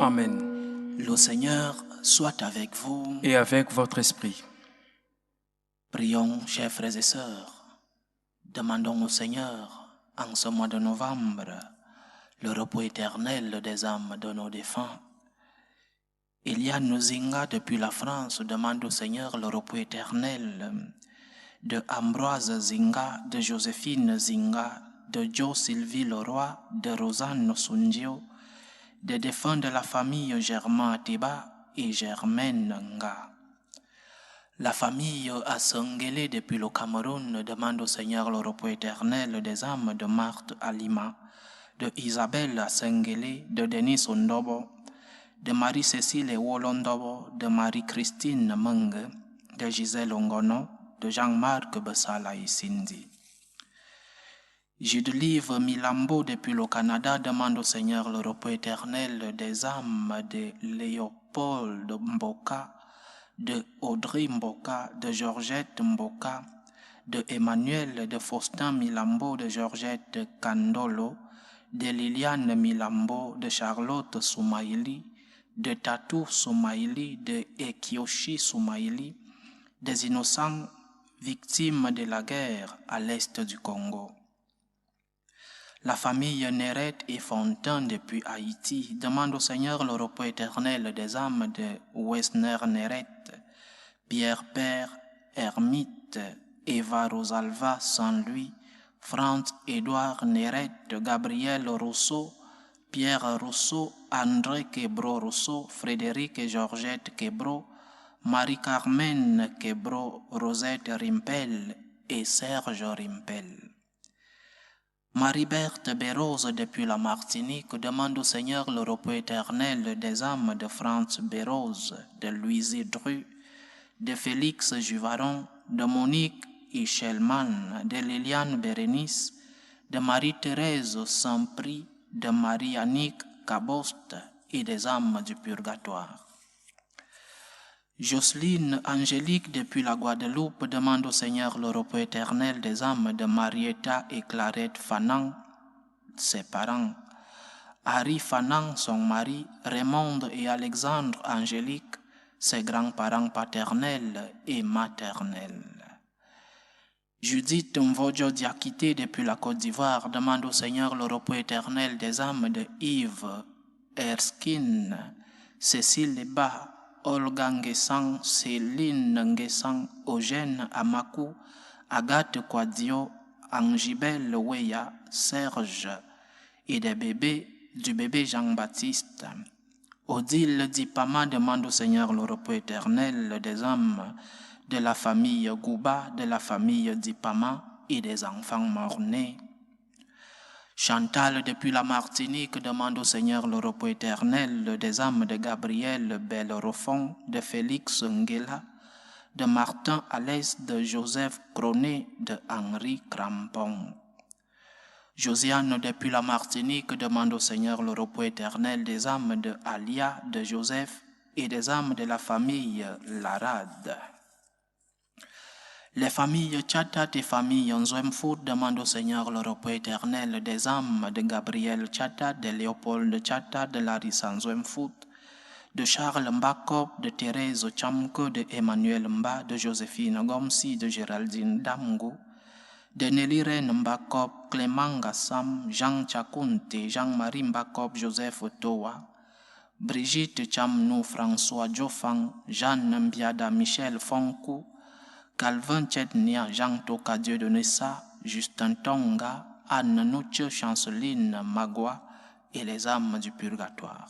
Amen. Le Seigneur soit avec vous. Et avec votre esprit. Prions, chers frères et sœurs. Demandons au Seigneur, en ce mois de novembre, le repos éternel des âmes de nos défunts. Eliane Zinga, depuis la France, demande au Seigneur le repos éternel de Ambroise Zinga, de Joséphine Zinga, de Joe Sylvie Leroy, de Rosanne Sundio, des défunts de la famille Germain Atiba et Germaine Nga. La famille Asengele depuis le Cameroun demande au Seigneur le repos éternel des âmes de Marthe Alima, de Isabelle Asengele, de Denis Ondobo, de Marie-Cécile Wolondobo, de Marie-Christine Menge, de Gisèle Ongono, de Jean-Marc Bessala et Cindy. Gilles Milambo depuis le Canada demande au Seigneur le repos éternel des âmes de Léopold Mboka, de Audrey Mboka, de Georgette Mboka, de Emmanuel, de Faustin Milambo, de Georgette Kandolo, de Liliane Milambo, de Charlotte Soumaïli, de Tatou Soumaïli, de Ekioshi Soumaïli, des innocents victimes de la guerre à l'est du Congo. La famille Néret et Fontaine depuis Haïti demande au Seigneur le repos éternel des âmes de Wesner Néret, Pierre Père, Hermite, Eva Rosalva Saint-Louis, Franz Édouard Néret, Gabriel Rousseau, Pierre Rousseau, André Quebro Rousseau, Frédéric et Georgette Quebro, Marie-Carmen Quebro, Rosette Rimpel et Serge Rimpel. Marie-Berthe Bérose depuis la Martinique demande au Seigneur le repos éternel des âmes de Franz Bérose, de Louise Dru, de Félix Juvaron, de Monique Hichelman, de Liliane Bérénice, de Marie-Thérèse Saint-Prix, de Marie-Annick Caboste et des âmes du purgatoire. Jocelyne Angélique depuis la Guadeloupe demande au Seigneur le repos éternel des âmes de Marietta et Clarette Fanan, ses parents, Harry Fanan, son mari, Raymond et Alexandre Angélique, ses grands-parents paternels et maternels. Judith Mvodjo Diakité depuis la Côte d'Ivoire demande au Seigneur le repos éternel des âmes de Yves Erskine, Cécile Leba, Olga Nguessan, Céline Nguessan, Eugène Amakou, Agathe Kwadio, Angibel Weya, Serge et du bébé Jean-Baptiste. Odile Dipama demande au Seigneur le repos éternel des âmes de la famille Gouba, de la famille Dipama et des enfants morts-nés. Chantal depuis la Martinique demande au Seigneur le repos éternel des âmes de Gabriel Bellerofon, de Félix Nguela, de Martin Alès, de Joseph Cronet, de Henri Crampon. Josiane depuis la Martinique demande au Seigneur le repos éternel des âmes de Alia, de Joseph et des âmes de la famille Larade. Les familles Tchatat et famille Nzouemfout demandent au Seigneur le repos éternel des âmes de Gabriel Tchatat, de Léopold Tchatat, de Larissa Nzouemfout, de Charles Mbakop, de Thérèse Chamko, de Emmanuel Mba, de Joséphine Gomsi, de Géraldine Damgou, de Nelly-Reine Mbakop, Clément Gassam, Jean Tchakounte, Jean-Marie Mbakop, Joseph Otowa, Brigitte Chamnou, François Diofang, Jeanne Mbiada, Michel Fonkou, Calvin Tchednia, Jean Toka Dieu de Nessa, Justin Tonga, Anne Nouche, Chanceline Magua et les âmes du purgatoire.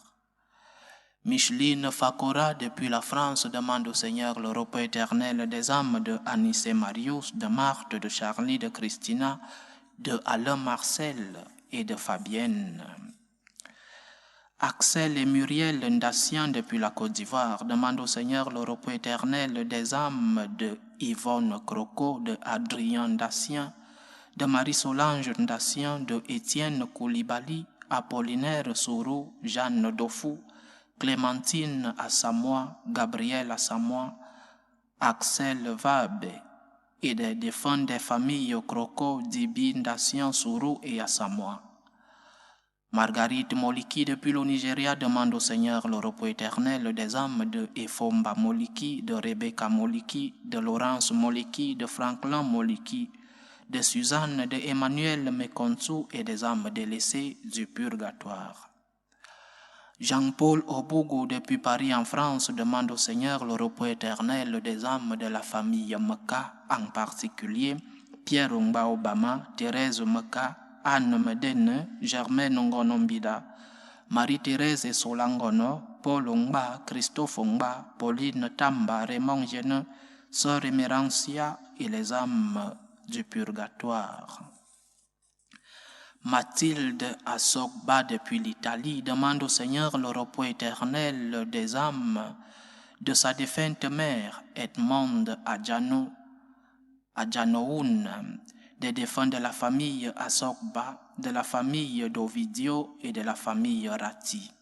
Micheline Fakora depuis la France demande au Seigneur le repos éternel des âmes de Anissé Marius, de Marthe, de Charlie, de Christina, de Alain Marcel et de Fabienne. Axel et Muriel Ndassian depuis la Côte d'Ivoire demandent au Seigneur le repos éternel des âmes de Yvonne Croco, de Adrien Ndassian, de Marie-Solange Ndassian, de Étienne Koulibaly, Apollinaire Sourou, Jeanne Dofou, Clémentine Assamoah, Gabriel Assamoah, Axel Vabe et des défunts des familles Croco, Dibi Ndassian, Sourou et Assamoah. Marguerite Moliki depuis le Nigeria demande au Seigneur le repos éternel des âmes de Efomba Moliki, de Rebecca Moliki, de Laurence Moliki, de Franklin Moliki, de Suzanne, de Emmanuel Mekonsu et des âmes délaissées du purgatoire. Jean-Paul Obougou depuis Paris en France demande au Seigneur le repos éternel des âmes de la famille Meka, en particulier Pierre Ngba Obama, Thérèse Meka, Anne Medene, Germaine Ngonombida, Marie-Thérèse et Solangono, Paul Ngba, Christophe Ngba, Pauline Tamba, Raymond Jene, Sœur Emerencia et les âmes du purgatoire. Mathilde Assogba depuis l'Italie demande au Seigneur le repos éternel des âmes de sa défunte mère Edmond Adjanoun, des défunts de la famille Assogba, de la famille d'Ovidio et de la famille Ratti.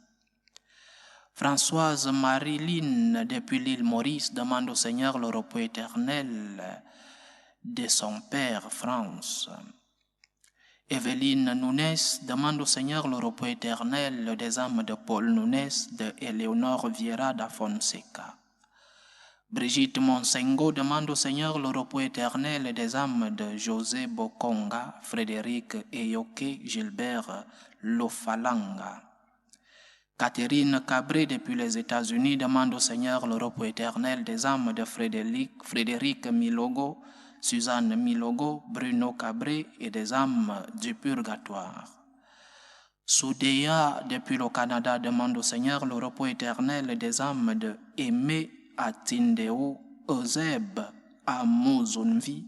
Françoise Marilyn depuis l'île Maurice demande au Seigneur le repos éternel de son père France. Evelyne Nunes demande au Seigneur le repos éternel des âmes de Paul Nunes, de Eleonore Vieira da Fonseca. Brigitte Monsengo demande au Seigneur le repos éternel des âmes de José Bokonga, Frédéric Eyoke, Gilbert Lofalanga. Catherine Cabré depuis les États-Unis demande au Seigneur le repos éternel des âmes de Frédéric Milogo, Suzanne Milogo, Bruno Cabré et des âmes du purgatoire. Soudéa, depuis le Canada, demande au Seigneur le repos éternel des âmes de Aimé Atindeo, Euseb Amuzunvi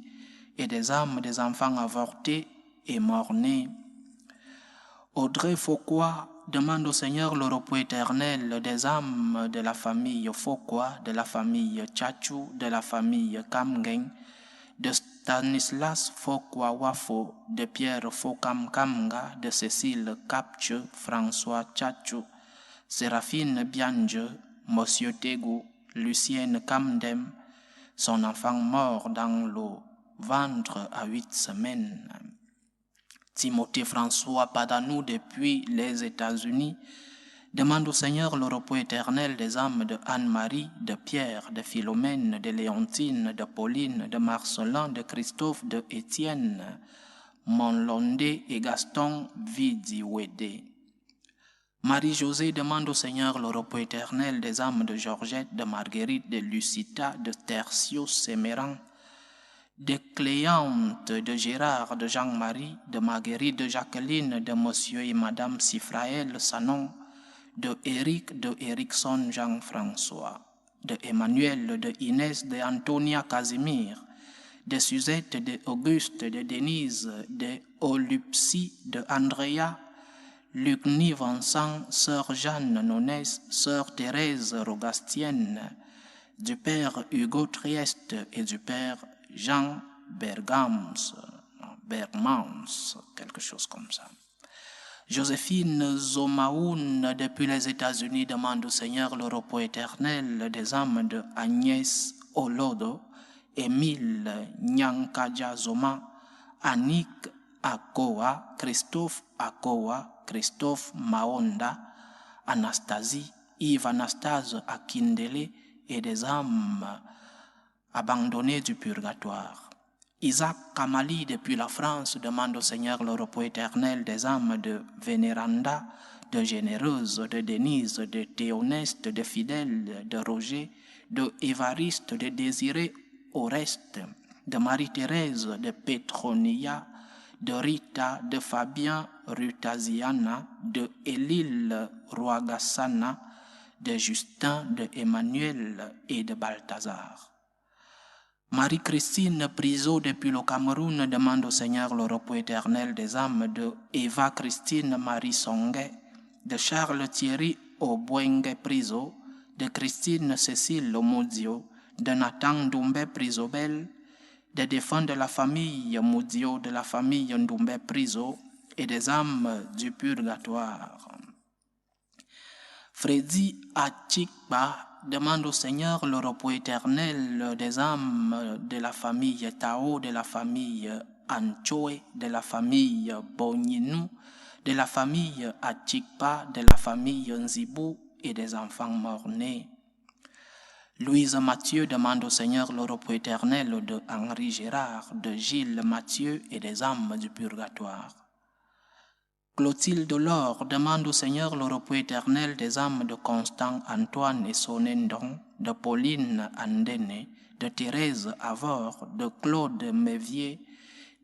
et des âmes des enfants avortés et morts-nés. Audrey Foucault demande au Seigneur le repos éternel des âmes de la famille Foucault, de la famille Tchatchou, de la famille Kamgen, de Stanislas Foucault-Wafo, de Pierre Foucault-Kamga, de Cécile Kapche, François Tchatchou, Séraphine Biange, Monsieur Tegou, Lucienne Kamdem, son enfant mort dans le ventre à 8 semaines. Timothée François Padanou depuis les États-Unis demande au Seigneur le repos éternel des âmes de Anne-Marie, de Pierre, de Philomène, de Léontine, de Pauline, de Marcelin, de Christophe, de Étienne, Monlondé et Gaston Vidiwede. Marie-Josée demande au Seigneur le repos éternel des âmes de Georgette, de Marguerite, de Lucita, de Tertius Séméran, de Cléante, de Gérard, de Jean-Marie, de Marguerite, de Jacqueline, de Monsieur et Madame Sifraël Sanon, de Éric, de Érickson Jean-François, de Emmanuel, de Inès, de Antonia Casimir, de Suzette, de Auguste, de Denise, de Olupsi, de Andrea, Lucny Vincent, Sœur Jeanne Nonès, Sœur Thérèse Rogastienne, du Père Hugo Trieste et du Père Jean Bergmans, quelque chose comme ça. Joséphine Zomaoun, depuis les États-Unis, demande au Seigneur le repos éternel des âmes de Agnès Olodo, Émile Nyankaja Zoma, Annick Akoa, Christophe Akoa, Christophe Maonda, Anastasie, Yves Anastase Akindele et des âmes abandonnées du purgatoire. Isaac Kamali, depuis la France, demande au Seigneur le repos éternel des âmes de Vénéranda, de Généreuse, de Denise, de Théoneste, de Fidèle, de Roger, de Évariste, de Désiré Oreste, de Marie-Thérèse, de Pétronia, de Rita, de Fabien Rutaziana, de Élile Roagassana, de Justin, de Emmanuel et de Balthazar. Marie-Christine Priso depuis le Cameroun demande au Seigneur le repos éternel des âmes de Eva Christine Marie Songue, de Charles Thierry Obwenge Priso, de Christine Cécile Omodio, de Nathan Doumbé Prisobel, des défunts de la famille Moudio, de la famille Ndoumbe Priso et des âmes du purgatoire. Freddy Achikba demande au Seigneur le repos éternel des âmes de la famille Tao, de la famille Anchoe, de la famille Boninou, de la famille Atchikpa, de la famille Nzibou et des enfants morts-nés. Louise Mathieu demande au Seigneur le repos éternel de Henri Gérard, de Gilles Mathieu et des âmes du purgatoire. Clotilde Laure demande au Seigneur le repos éternel des âmes de Constant Antoine et Sonendon, de Pauline Andene, de Thérèse Avor, de Claude Mévier,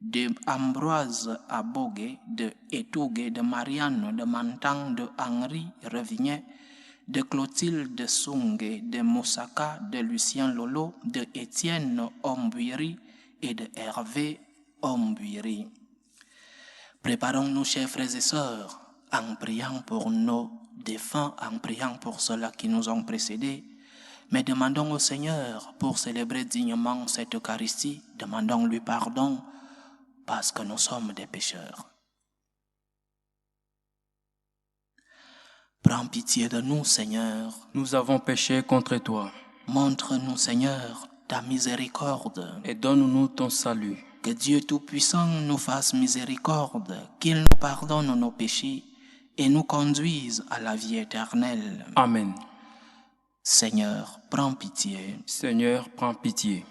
de Ambroise Abogue, de Etougue, de Marianne, de Mantang, de Henri Revignet, de Clotilde Sungue, de Moussaka, de Lucien Lolo, de Étienne Ombuiri et de Hervé Ombuiri. Préparons-nous, chers frères et sœurs, en priant pour nos défunts, en priant pour ceux-là qui nous ont précédés, mais demandons au Seigneur pour célébrer dignement cette Eucharistie, demandons-lui pardon parce que nous sommes des pécheurs. Prends pitié de nous, Seigneur. Nous avons péché contre toi. Montre-nous, Seigneur, ta miséricorde. Et donne-nous ton salut. Que Dieu Tout-Puissant nous fasse miséricorde, qu'il nous pardonne nos péchés et nous conduise à la vie éternelle. Amen. Seigneur, prends pitié. Seigneur, prends pitié.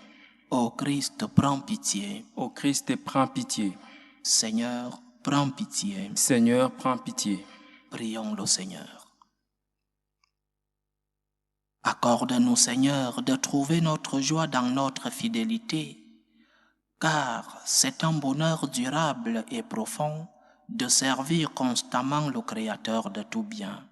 Ô Christ, prends pitié. Ô Christ, prends pitié. Seigneur, prends pitié. Seigneur, prends pitié. Prions le Seigneur. Accorde-nous, Seigneur, de trouver notre joie dans notre fidélité, car c'est un bonheur durable et profond de servir constamment le Créateur de tout bien.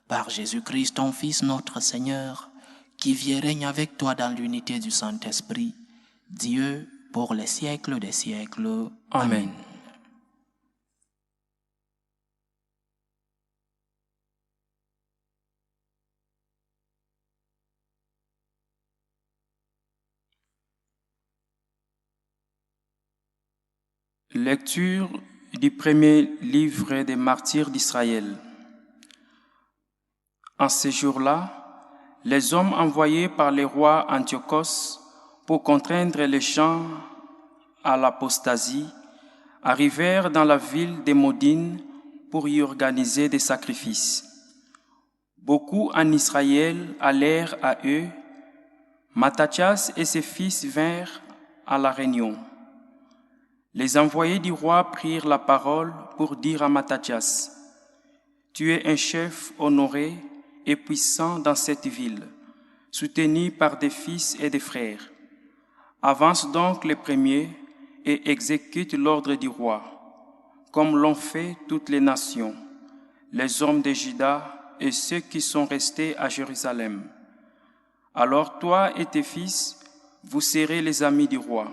Par Jésus-Christ, ton Fils, notre Seigneur, qui vit et règne avec toi dans l'unité du Saint-Esprit, Dieu, pour les siècles des siècles. Amen. Lecture du premier livre des martyrs d'Israël. En ce jour-là, les hommes envoyés par le roi Antiochos pour contraindre les gens à l'apostasie arrivèrent dans la ville de Modine pour y organiser des sacrifices. Beaucoup en Israël allèrent à eux. Matthias et ses fils vinrent à la réunion. Les envoyés du roi prirent la parole pour dire à Matthias: « Tu es un chef honoré et puissant dans cette ville, soutenu par des fils et des frères. Avance donc les premiers et exécute l'ordre du roi, comme l'ont fait toutes les nations, les hommes de Juda et ceux qui sont restés à Jérusalem. Alors toi et tes fils, vous serez les amis du roi.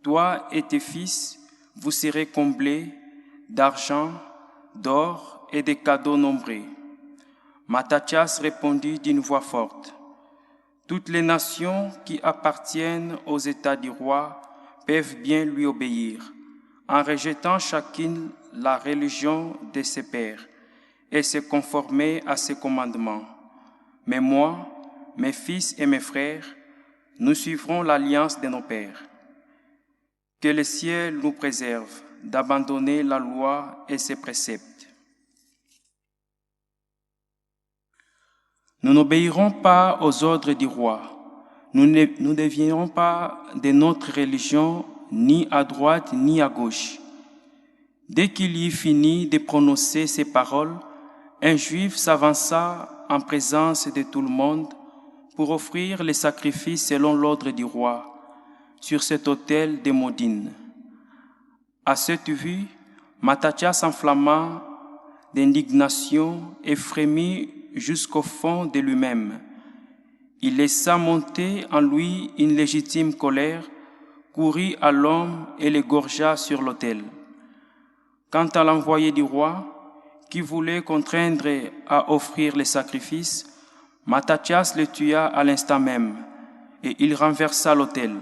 Toi et tes fils, vous serez comblés d'argent, d'or et de cadeaux nombreux. » Matthias répondit d'une voix forte: « Toutes les nations qui appartiennent aux États du roi peuvent bien lui obéir, en rejetant chacune la religion de ses pères et se conformer à ses commandements. Mais moi, mes fils et mes frères, nous suivrons l'alliance de nos pères. Que le ciel nous préserve d'abandonner la loi et ses préceptes. Nous n'obéirons pas aux ordres du roi. Nous ne deviendrons pas de notre religion ni à droite ni à gauche. » Dès qu'il y eut fini de prononcer ces paroles, un Juif s'avança en présence de tout le monde pour offrir les sacrifices selon l'ordre du roi sur cet autel de Modine. À cette vue, Matthias s'enflamma d'indignation et frémit jusqu'au fond de lui-même. Il laissa monter en lui une légitime colère, courut à l'homme et l'égorgea sur l'autel. Quant à l'envoyé du roi, qui voulait contraindre à offrir les sacrifices, Matthias le tua à l'instant même, et il renversa l'autel.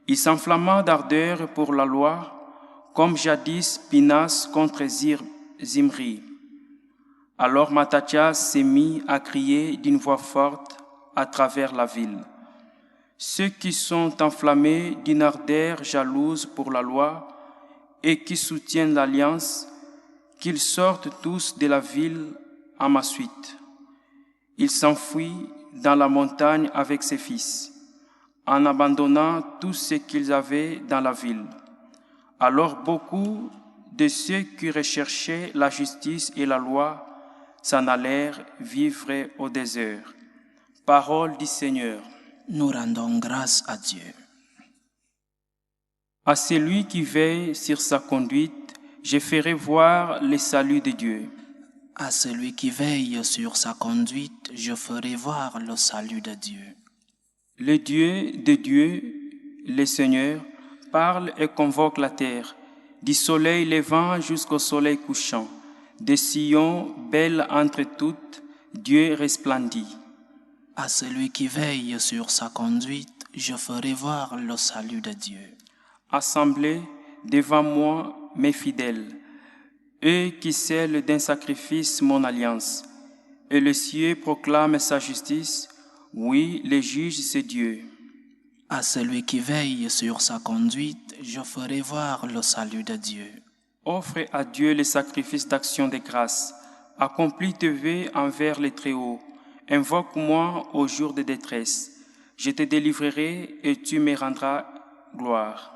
Il s'enflamma d'ardeur pour la loi, comme jadis Pinas contre Zimri. Alors Matthias s'est mis à crier d'une voix forte à travers la ville. Ceux qui sont enflammés d'une ardeur jalouse pour la loi et qui soutiennent l'alliance, qu'ils sortent tous de la ville à ma suite. Il s'enfuit dans la montagne avec ses fils, en abandonnant tout ce qu'ils avaient dans la ville. Alors beaucoup de ceux qui recherchaient la justice et la loi s'en allèrent vivre au désert. Parole du Seigneur. Nous rendons grâce à Dieu. À celui qui veille sur sa conduite, je ferai voir le salut de Dieu. À celui qui veille sur sa conduite, je ferai voir le salut de Dieu. Le Dieu de Dieu, le Seigneur, parle et convoque la terre, du soleil levant jusqu'au soleil couchant. De Sion, belle entre toutes, Dieu resplendit. À celui qui veille sur sa conduite, je ferai voir le salut de Dieu. Assemblez devant moi mes fidèles, eux qui scellent d'un sacrifice mon alliance. Et le ciel proclame sa justice, oui, le juge c'est Dieu. À celui qui veille sur sa conduite, je ferai voir le salut de Dieu. Offre à Dieu le sacrifice d'action de grâce. Accomplis tes vœux envers les Très-Hauts. Invoque-moi au jour de détresse. Je te délivrerai et tu me rendras gloire.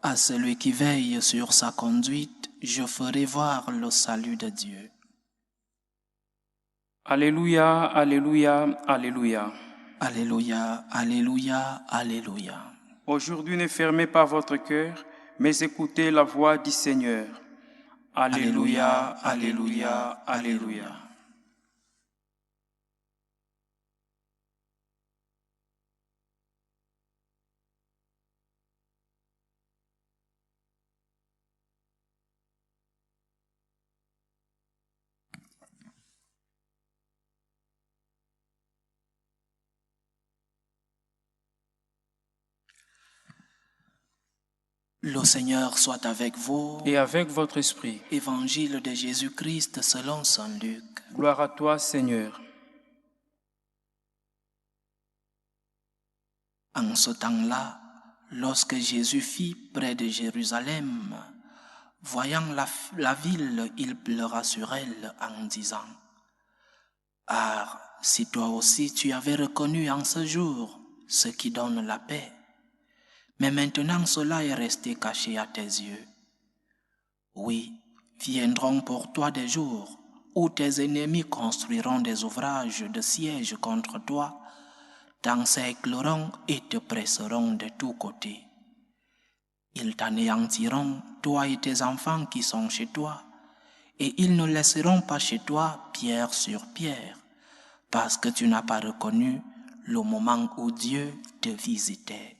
À celui qui veille sur sa conduite, je ferai voir le salut de Dieu. Alléluia, alléluia, alléluia. Alléluia, alléluia, alléluia. Aujourd'hui, ne fermez pas votre cœur, mais écoutez la voix du Seigneur. Alléluia, alléluia, alléluia. Le Seigneur soit avec vous. Et avec votre esprit. Évangile de Jésus-Christ selon saint Luc. Gloire à toi, Seigneur. En ce temps-là, lorsque Jésus fit près de Jérusalem, voyant la ville, il pleura sur elle en disant, « Ah, si toi aussi tu avais reconnu en ce jour ce qui donne la paix, mais maintenant cela est resté caché à tes yeux. Oui, viendront pour toi des jours où tes ennemis construiront des ouvrages de siège contre toi, t'encercleront et te presseront de tous côtés. Ils t'anéantiront, toi et tes enfants qui sont chez toi, et ils ne laisseront pas chez toi pierre sur pierre, parce que tu n'as pas reconnu le moment où Dieu te visitait. »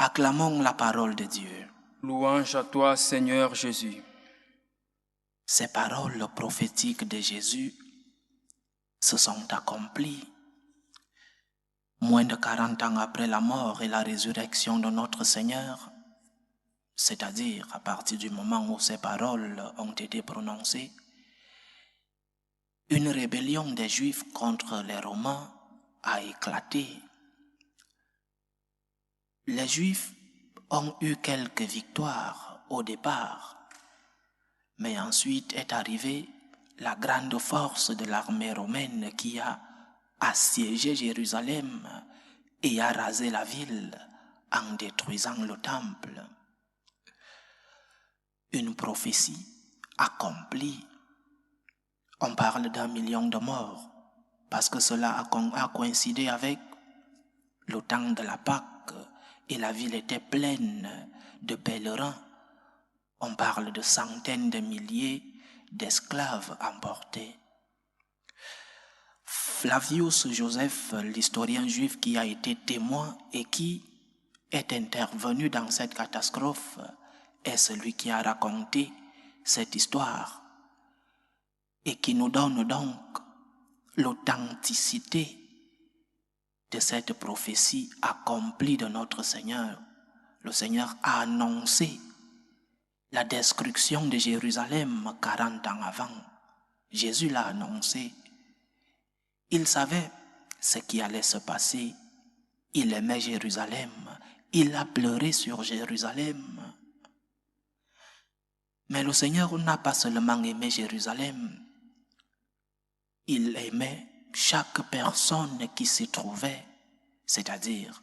Acclamons la parole de Dieu. Louange à toi, Seigneur Jésus. Ces paroles prophétiques de Jésus se sont accomplies. Moins de 40 ans après la mort et la résurrection de notre Seigneur, c'est-à-dire à partir du moment où ces paroles ont été prononcées, une rébellion des Juifs contre les Romains a éclaté. Les Juifs ont eu quelques victoires au départ, mais ensuite est arrivée la grande force de l'armée romaine qui a assiégé Jérusalem et a rasé la ville en détruisant le temple. Une prophétie accomplie. On parle d'1 million de morts parce que cela a coïncidé avec le temps de la Pâque et la ville était pleine de pèlerins. On parle de centaines de milliers d'esclaves emportés. Flavius Joseph, l'historien juif qui a été témoin et qui est intervenu dans cette catastrophe, est celui qui a raconté cette histoire et qui nous donne donc l'authenticité de cette prophétie accomplie de notre Seigneur. Le Seigneur a annoncé la destruction de Jérusalem 40 ans avant. Jésus l'a annoncé. Il savait ce qui allait se passer. Il aimait Jérusalem. Il a pleuré sur Jérusalem. Mais le Seigneur n'a pas seulement aimé Jérusalem, il aimait chaque personne qui s'y trouvait, c'est-à-dire,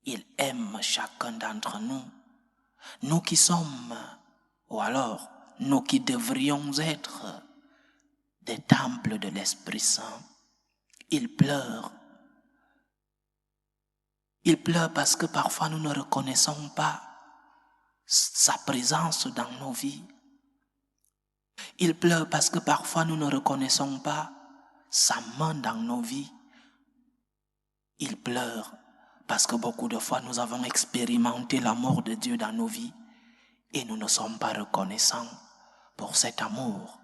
il aime chacun d'entre nous, nous qui sommes, ou alors nous qui devrions être des temples de l'Esprit Saint. Il pleure. Il pleure parce que parfois nous ne reconnaissons pas sa présence dans nos vies. Il pleure parce que parfois nous ne reconnaissons pas sa main dans nos vies. Il pleure parce que beaucoup de fois nous avons expérimenté l'amour de Dieu dans nos vies et nous ne sommes pas reconnaissants pour cet amour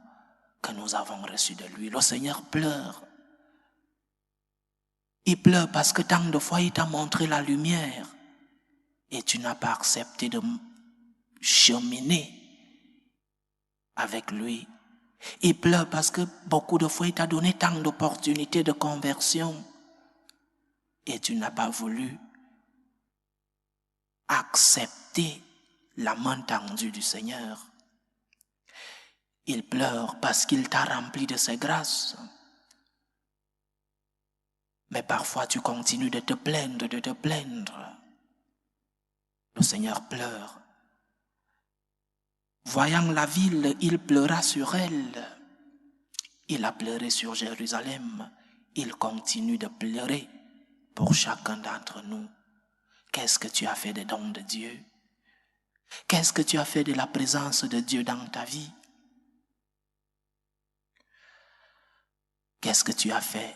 que nous avons reçu de lui. Le Seigneur pleure. Il pleure parce que tant de fois il t'a montré la lumière et tu n'as pas accepté de cheminer avec lui. Il pleure parce que beaucoup de fois il t'a donné tant d'opportunités de conversion et tu n'as pas voulu accepter la main tendue du Seigneur. Il pleure parce qu'il t'a rempli de ses grâces. Mais parfois tu continues de te plaindre, de te plaindre. Le Seigneur pleure. Voyant la ville, il pleura sur elle. Il a pleuré sur Jérusalem. Il continue de pleurer pour chacun d'entre nous. Qu'est-ce que tu as fait des dons de Dieu? Qu'est-ce que tu as fait de la présence de Dieu dans ta vie? Qu'est-ce que tu as fait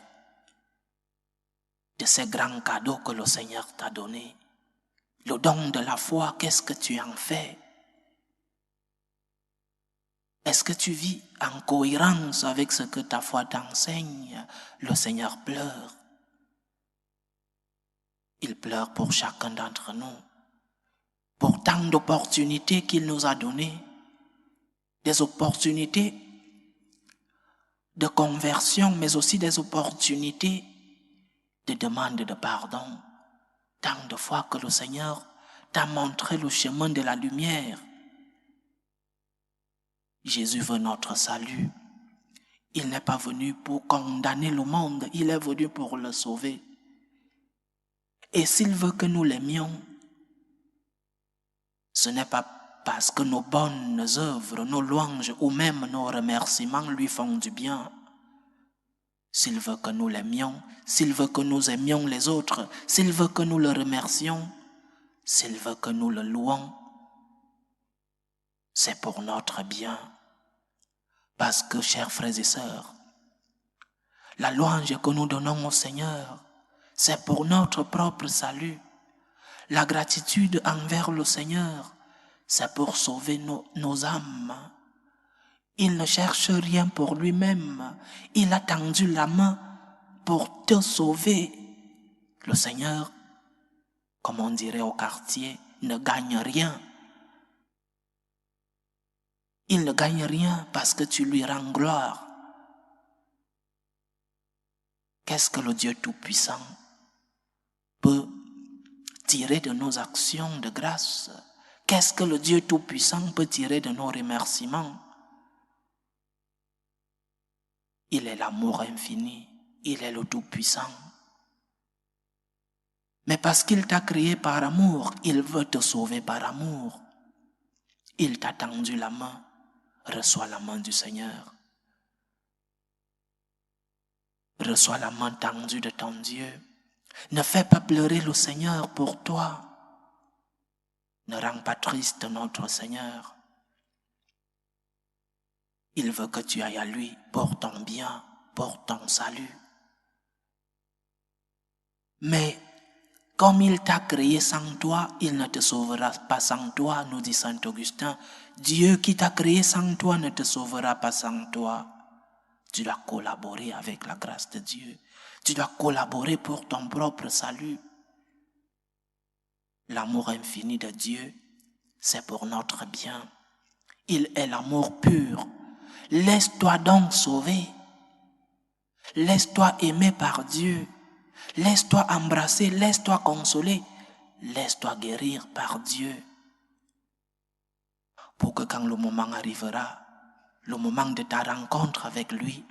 de ces grands cadeaux que le Seigneur t'a donnés? Le don de la foi, qu'est-ce que tu en fais? Est-ce que tu vis en cohérence avec ce que ta foi t'enseigne? Le Seigneur pleure. Il pleure pour chacun d'entre nous, pour tant d'opportunités qu'il nous a données, des opportunités de conversion, mais aussi des opportunités de demande de pardon. Tant de fois que le Seigneur t'a montré le chemin de la lumière. Jésus veut notre salut. Il n'est pas venu pour condamner le monde, il est venu pour le sauver. Et s'il veut que nous l'aimions, ce n'est pas parce que nos bonnes œuvres, nos louanges ou même nos remerciements lui font du bien. S'il veut que nous l'aimions, s'il veut que nous aimions les autres, s'il veut que nous le remercions, s'il veut que nous le louons, c'est pour notre bien. Parce que, chers frères et sœurs, la louange que nous donnons au Seigneur, c'est pour notre propre salut. La gratitude envers le Seigneur, c'est pour sauver nos âmes. Il ne cherche rien pour lui-même. Il a tendu la main pour te sauver. Le Seigneur, comme on dirait au quartier, ne gagne rien. Il ne gagne rien parce que tu lui rends gloire. Qu'est-ce que le Dieu Tout-Puissant peut tirer de nos actions de grâce? Qu'est-ce que le Dieu Tout-Puissant peut tirer de nos remerciements? Il est l'amour infini, il est le Tout-Puissant. Mais parce qu'il t'a créé par amour, il veut te sauver par amour. Il t'a tendu la main, reçois la main du Seigneur. Reçois la main tendue de ton Dieu. Ne fais pas pleurer le Seigneur pour toi. Ne rends pas triste notre Seigneur. Il veut que tu ailles à lui pour ton bien, pour ton salut. Mais comme il t'a créé sans toi, il ne te sauvera pas sans toi, nous dit saint Augustin. Dieu qui t'a créé sans toi ne te sauvera pas sans toi. Tu dois collaborer avec la grâce de Dieu. Tu dois collaborer pour ton propre salut. L'amour infini de Dieu, c'est pour notre bien. Il est l'amour pur. Laisse-toi donc sauver. Laisse-toi aimer par Dieu. Laisse-toi embrasser, laisse-toi consoler. Laisse-toi guérir par Dieu. pour que quand le moment arrivera, le moment de ta rencontre avec lui,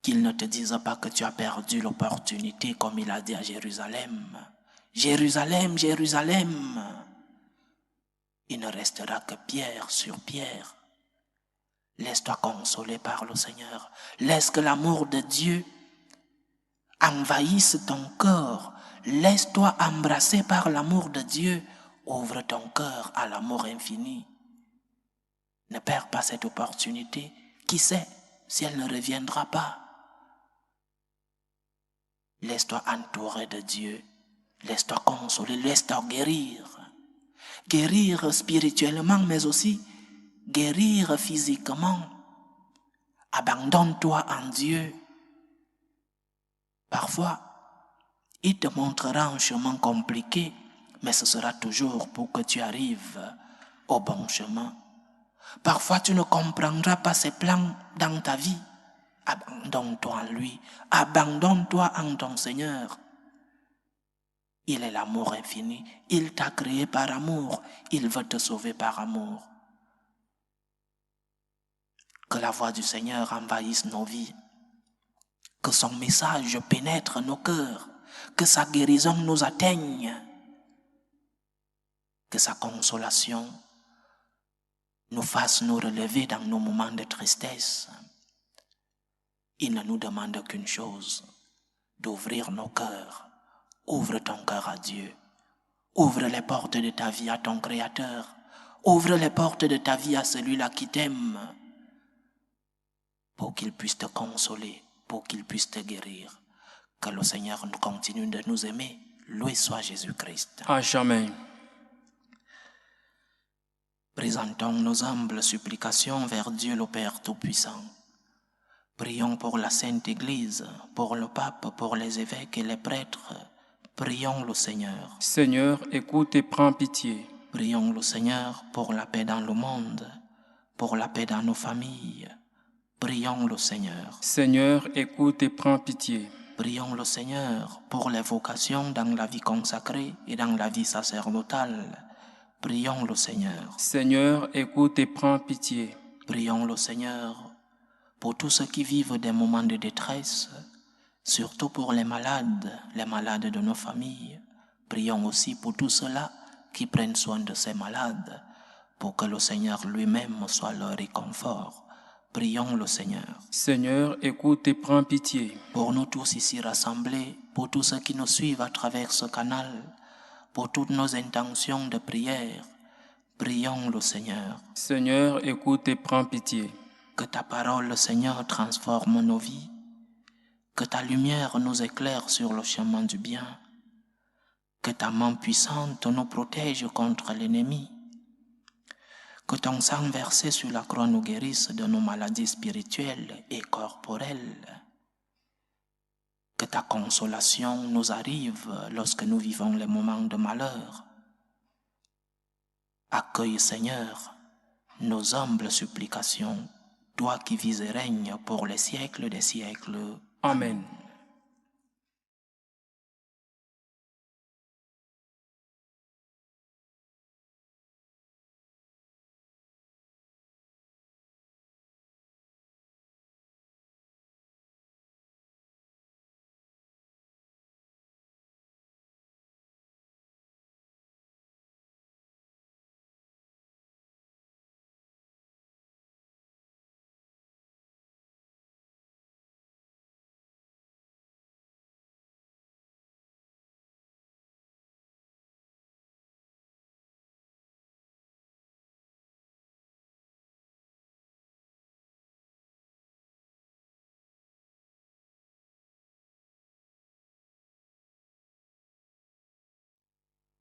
qu'il ne te dise pas que tu as perdu l'opportunité comme il a dit à Jérusalem. Jérusalem, Jérusalem, il ne restera que pierre sur pierre. Laisse-toi consoler par le Seigneur. Laisse que l'amour de Dieu envahisse ton cœur. Laisse-toi embrasser par l'amour de Dieu. Ouvre ton cœur à l'amour infini. Ne perds pas cette opportunité. Qui sait si elle ne reviendra pas? Laisse-toi entourer de Dieu. Laisse-toi consoler, laisse-toi guérir. Guérir spirituellement, mais aussi guérir physiquement. Abandonne-toi en Dieu. Parfois, il te montrera un chemin compliqué, mais ce sera toujours pour que tu arrives au bon chemin. Parfois, tu ne comprendras pas ses plans dans ta vie. Abandonne-toi en lui. Abandonne-toi en ton Seigneur. Il est l'amour infini. Il t'a créé par amour. Il veut te sauver par amour. Que la voix du Seigneur envahisse nos vies. Que son message pénètre nos cœurs. Que sa guérison nous atteigne. Que sa consolation nous fasse nous relever dans nos moments de tristesse. Il ne nous demande qu'une chose, d'ouvrir nos cœurs. Ouvre ton cœur à Dieu. Ouvre les portes de ta vie à ton Créateur. Ouvre les portes de ta vie à celui-là qui t'aime, pour qu'il puisse te consoler, pour qu'il puisse te guérir. Que le Seigneur continue de nous aimer. Loué soit Jésus-Christ. À jamais. Présentons nos humbles supplications vers Dieu le Père Tout-Puissant. Prions pour la Sainte Église, pour le pape, pour les évêques et les prêtres. Prions le Seigneur. Seigneur, écoute et prends pitié. Prions le Seigneur pour la paix dans le monde, pour la paix dans nos familles. Prions le Seigneur. Seigneur, écoute et prends pitié. Prions le Seigneur pour les vocations dans la vie consacrée et dans la vie sacerdotale. Prions le Seigneur. Seigneur, écoute et prends pitié. Prions le Seigneur pour tous ceux qui vivent des moments de détresse, surtout pour les malades de nos familles. Prions aussi pour tous ceux-là qui prennent soin de ces malades, pour que le Seigneur lui-même soit leur réconfort. Prions le Seigneur. Seigneur, écoute et prends pitié. Pour nous tous ici rassemblés, pour tous ceux qui nous suivent à travers ce canal, pour toutes nos intentions de prière, prions le Seigneur. Seigneur, écoute et prends pitié. Que ta parole, Seigneur, transforme nos vies. Que ta lumière nous éclaire sur le chemin du bien. Que ta main puissante nous protège contre l'ennemi. Que ton sang versé sur la croix nous guérisse de nos maladies spirituelles et corporelles. Que ta consolation nous arrive lorsque nous vivons les moments de malheur. Accueille, Seigneur, nos humbles supplications, toi qui vis et règnes pour les siècles des siècles. Amen.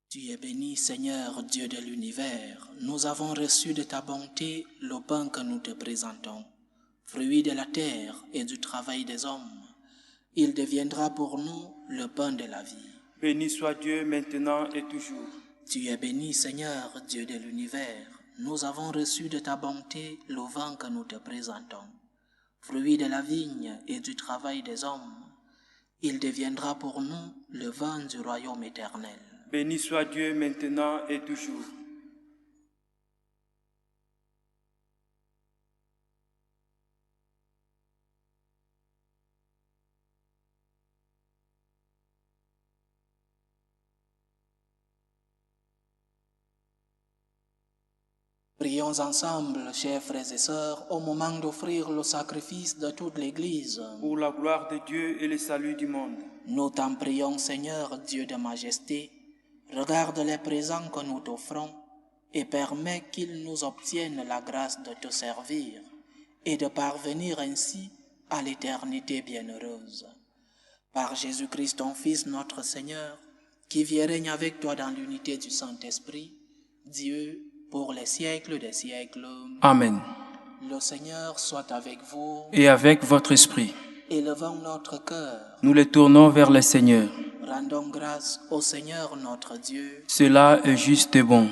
Tu es béni, Seigneur, Dieu de l'univers. Nous avons reçu de ta bonté le pain que nous te présentons, fruit de la terre et du travail des hommes. Il deviendra pour nous le pain de la vie. Béni soit Dieu maintenant et toujours. Tu es béni, Seigneur, Dieu de l'univers. Nous avons reçu de ta bonté le vin que nous te présentons, fruit de la vigne et du travail des hommes. Il deviendra pour nous le vin du royaume éternel. Béni soit Dieu maintenant et toujours. Prions ensemble, chers frères et sœurs, au moment d'offrir le sacrifice de toute l'Église. Pour la gloire de Dieu et le salut du monde. Nous t'en prions, Seigneur, Dieu de majesté, regarde les présents que nous t'offrons et permets qu'ils nous obtiennent la grâce de te servir et de parvenir ainsi à l'éternité bienheureuse. Par Jésus-Christ, ton Fils, notre Seigneur, qui vit et règne avec toi dans l'unité du Saint-Esprit, Dieu, pour les siècles des siècles. Amen. Le Seigneur soit avec vous. Et avec votre esprit. Élevons notre cœur. Nous les tournons vers le Seigneur. Rendons grâce au Seigneur notre Dieu. Cela est juste et bon.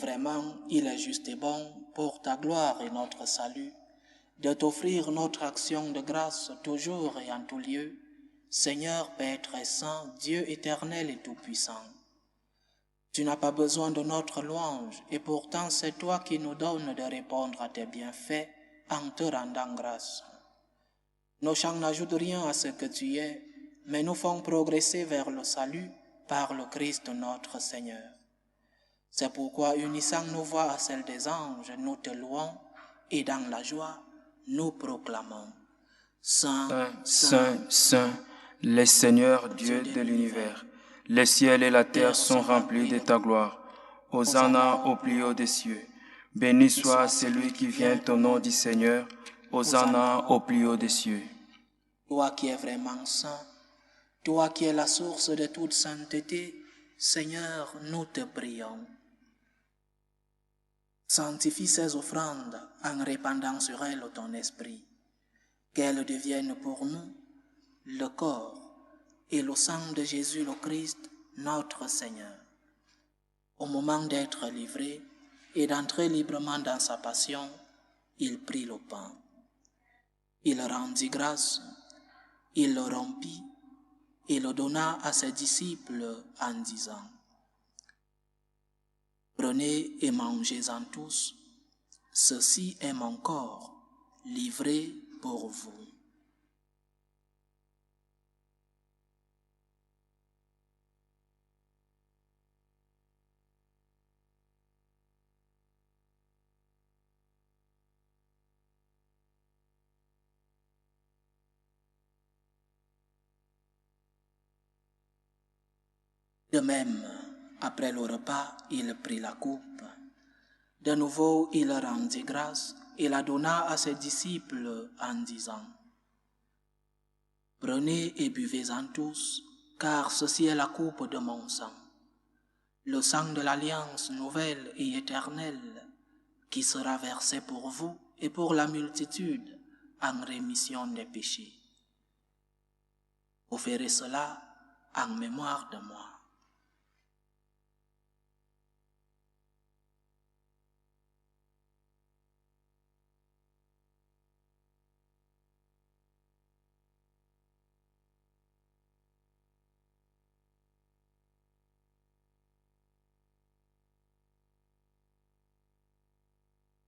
Vraiment, il est juste et bon, pour ta gloire et notre salut, de t'offrir notre action de grâce toujours et en tout lieu, Seigneur Père très saint, Dieu éternel et tout-puissant. Tu n'as pas besoin de notre louange, et pourtant c'est toi qui nous donnes de répondre à tes bienfaits en te rendant grâce. Nos chants n'ajoutent rien à ce que tu es, mais nous font progresser vers le salut par le Christ notre Seigneur. C'est pourquoi, unissant nos voix à celles des anges, nous te louons, et dans la joie, nous proclamons. Saint, Saint, Saint, le Seigneur Dieu de l'univers. Les ciels et la terre sont remplis de ta gloire. Hosanna au plus haut des cieux. Béni soit celui qui vient au nom du Seigneur. Hosanna au plus haut des cieux. Toi qui es vraiment saint, toi qui es la source de toute sainteté, Seigneur, nous te prions. Sanctifie ces offrandes en répandant sur elles ton esprit, qu'elles deviennent pour nous le corps et le sang de Jésus le Christ, notre Seigneur. Au moment d'être livré et d'entrer librement dans sa passion, il prit le pain. Il rendit grâce, il le rompit et le donna à ses disciples en disant: Prenez et mangez-en tous, ceci est mon corps, livré pour vous. De même, après le repas, il prit la coupe. De nouveau, il rendit grâce et la donna à ses disciples en disant: Prenez et buvez-en tous, car ceci est la coupe de mon sang, le sang de l'alliance nouvelle et éternelle, qui sera versé pour vous et pour la multitude en rémission des péchés. Vous ferez cela en mémoire de moi.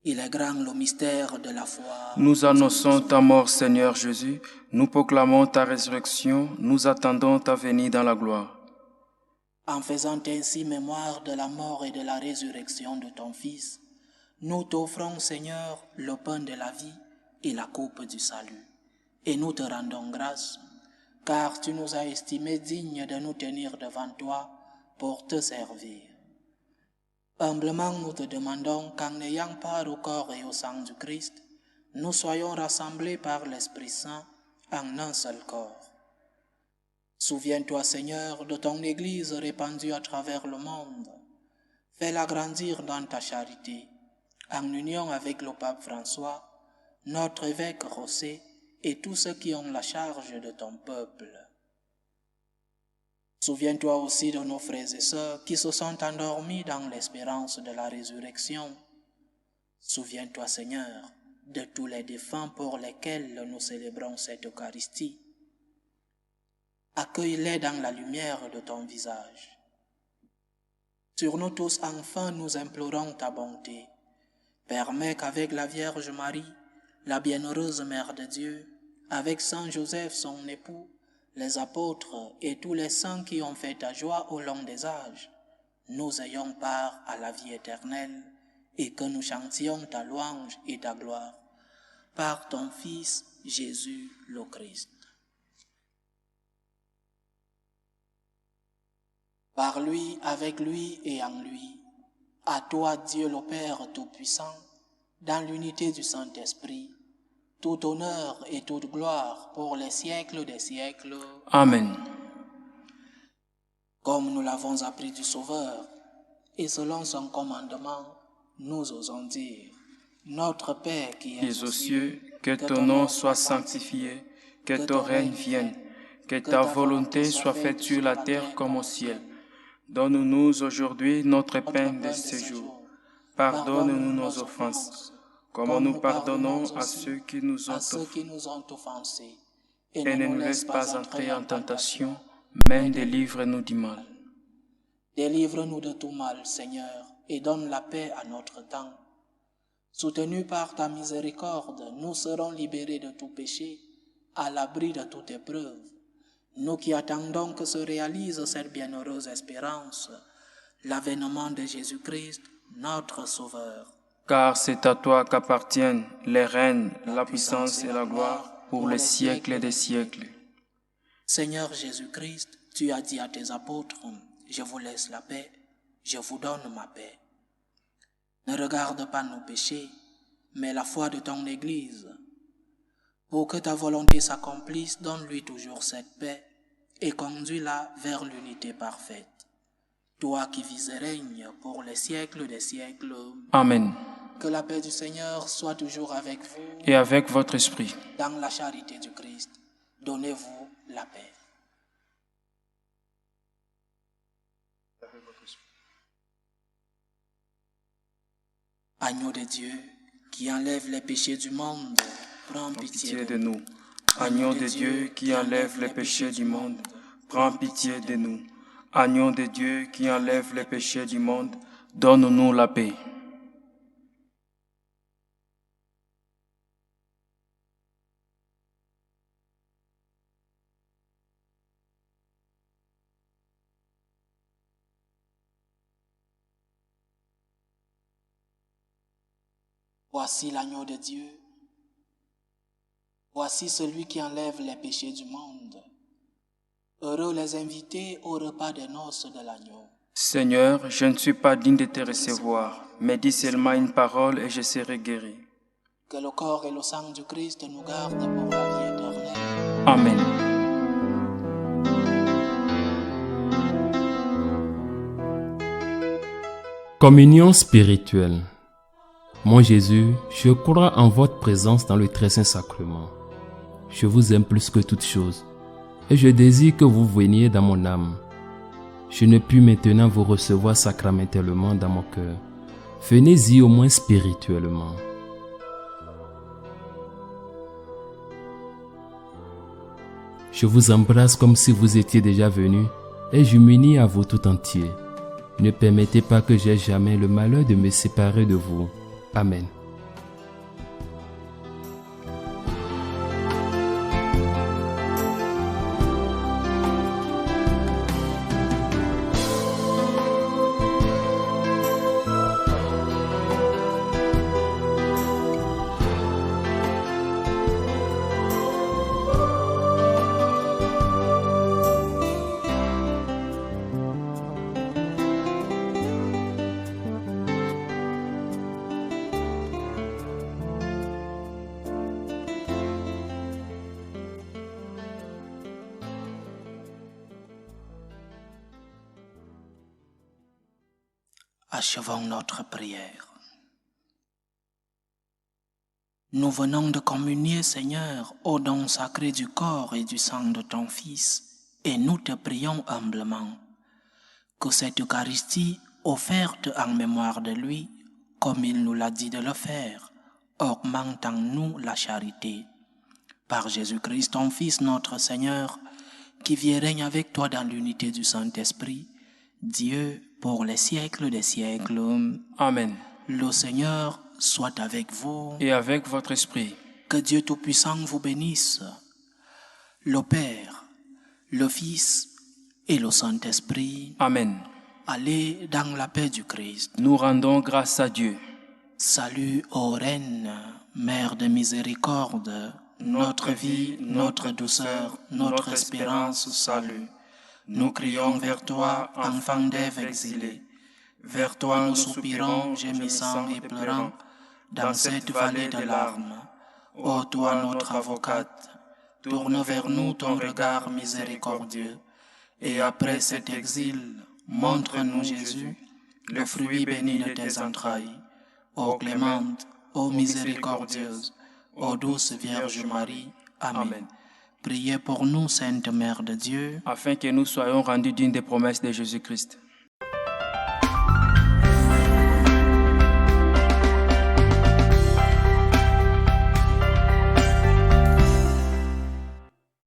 Il est grand le mystère de la foi. Nous annonçons ta mort, Seigneur Jésus. Nous proclamons ta résurrection. Nous attendons ta venue dans la gloire. En faisant ainsi mémoire de la mort et de la résurrection de ton Fils, nous t'offrons, Seigneur, le pain de la vie et la coupe du salut. Et nous te rendons grâce, car tu nous as estimés dignes de nous tenir devant toi pour te servir. Humblement, nous te demandons qu'en ayant part au corps et au sang du Christ, nous soyons rassemblés par l'Esprit Saint en un seul corps. Souviens-toi, Seigneur, de ton Église répandue à travers le monde. Fais-la grandir dans ta charité, en union avec le pape François, notre évêque José et tous ceux qui ont la charge de ton peuple. Souviens-toi aussi de nos frères et sœurs qui se sont endormis dans l'espérance de la résurrection. Souviens-toi, Seigneur, de tous les défunts pour lesquels nous célébrons cette Eucharistie. Accueille-les dans la lumière de ton visage. Sur nous tous, enfin, nous implorons ta bonté. Permets qu'avec la Vierge Marie, la bienheureuse Mère de Dieu, avec Saint Joseph, son époux, les apôtres et tous les saints qui ont fait ta joie au long des âges, nous ayons part à la vie éternelle et que nous chantions ta louange et ta gloire par ton Fils Jésus le Christ. Par lui, avec lui et en lui, à toi Dieu le Père Tout-Puissant, dans l'unité du Saint-Esprit, tout honneur et toute gloire pour les siècles des siècles. Amen. Comme nous l'avons appris du Sauveur, et selon son commandement, nous osons dire, Notre Père qui es aux cieux, que ton nom soit sanctifié, que ton règne vienne, que ta volonté soit faite sur la terre comme au ciel. Donne-nous aujourd'hui notre pain de ce jour. Pardonne-nous nos offenses, comme nous pardonnons à ceux qui nous ont offensés. Et ne nous laisse pas entrer en tentation, mais délivre-nous du mal. Délivre-nous de tout mal, Seigneur, et donne la paix à notre temps. Soutenus par ta miséricorde, nous serons libérés de tout péché, à l'abri de toute épreuve. Nous qui attendons que se réalise cette bienheureuse espérance, l'avènement de Jésus-Christ, notre Sauveur. Car c'est à toi qu'appartiennent les règnes, la puissance et la gloire pour les siècles des siècles. Seigneur Jésus-Christ, tu as dit à tes apôtres, « Je vous laisse la paix, je vous donne ma paix. » Ne regarde pas nos péchés, mais la foi de ton Église. Pour que ta volonté s'accomplisse, donne-lui toujours cette paix et conduis-la vers l'unité parfaite. Toi qui vis et règnes pour les siècles des siècles. Amen. Que la paix du Seigneur soit toujours avec vous. Et avec votre esprit. Dans la charité du Christ, donnez-vous la paix. Agneau de Dieu, qui enlève les péchés du monde, prends pitié de nous. Agneau de Dieu qui enlève les péchés du monde, prends pitié de nous. Agneau de Dieu qui enlève les péchés du monde, donne-nous la paix. Voici l'agneau de Dieu. Voici celui qui enlève les péchés du monde. Heureux les invités au repas des noces de l'agneau. Seigneur, je ne suis pas digne de te recevoir, mais dis seulement une parole et je serai guéri. Que le corps et le sang du Christ nous gardent pour la vie éternelle. Amen. Communion spirituelle. Mon Jésus, je crois en votre présence dans le très saint sacrement. Je vous aime plus que toute chose et je désire que vous veniez dans mon âme. Je ne puis maintenant vous recevoir sacramentellement dans mon cœur. Venez-y au moins spirituellement. Je vous embrasse comme si vous étiez déjà venu et je m'unis à vous tout entier. Ne permettez pas que j'aie jamais le malheur de me séparer de vous. Amen. Achevons notre prière. Nous venons de communier, Seigneur, au don sacré du corps et du sang de ton Fils, et nous te prions humblement que cette Eucharistie, offerte en mémoire de lui, comme il nous l'a dit de le faire, augmente en nous la charité. Par Jésus-Christ, ton Fils, notre Seigneur, qui vit et règne avec toi dans l'unité du Saint-Esprit, Dieu, pour les siècles des siècles. Amen. Le Seigneur soit avec vous. Et avec votre esprit. Que Dieu Tout-Puissant vous bénisse, le Père, le Fils et le Saint-Esprit. Amen. Allez dans la paix du Christ. Nous rendons grâce à Dieu. Salut, ô Reine, Mère de miséricorde, notre vie, notre douceur, notre espérance, salut. Nous crions vers toi, enfant d'Ève exilée. Vers toi nous soupirons, gémissant et pleurant, dans cette vallée de larmes. Ô toi notre avocate, tourne vers nous ton regard miséricordieux, et après cet exil, montre-nous Jésus, le fruit béni de tes entrailles. Ô clémente, ô miséricordieuse, ô douce Vierge Marie. Amen. Priez pour nous, Sainte Mère de Dieu, afin que nous soyons rendus dignes des promesses de Jésus-Christ.